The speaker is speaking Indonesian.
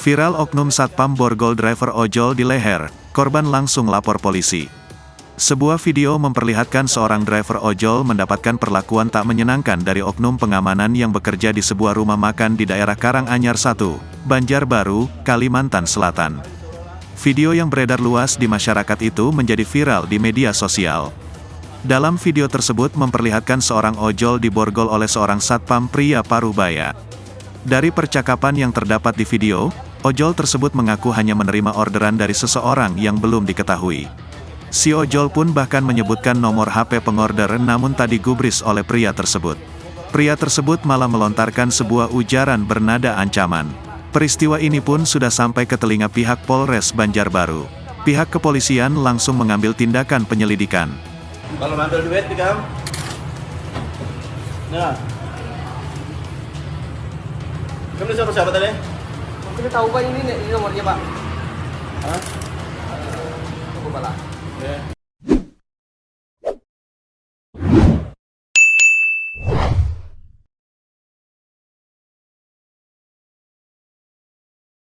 Viral oknum Satpam borgol driver ojol di leher, korban langsung lapor polisi. Sebuah video memperlihatkan seorang driver ojol mendapatkan perlakuan tak menyenangkan dari oknum pengamanan yang bekerja di sebuah rumah makan di daerah Karanganyar 1, Banjarbaru, Kalimantan Selatan. Video yang beredar luas di masyarakat itu menjadi viral di media sosial. Dalam video tersebut memperlihatkan seorang ojol diborgol oleh seorang satpam pria Parubaya. Dari percakapan yang terdapat di video, ojol tersebut mengaku hanya menerima orderan dari seseorang yang belum diketahui. Si ojol pun bahkan menyebutkan nomor HP pengorder namun tak digubris oleh pria tersebut. Pria tersebut malah melontarkan sebuah ujaran bernada ancaman. Peristiwa ini pun sudah sampai ke telinga pihak Polres Banjarbaru. Pihak kepolisian langsung mengambil tindakan penyelidikan. Kalau ngambil duit nih kamu. Nah. Kamu disuruh siapa tadi? Kita tahu Pak ini nomornya Pak. Hah? Tunggu Pak lah. Ya.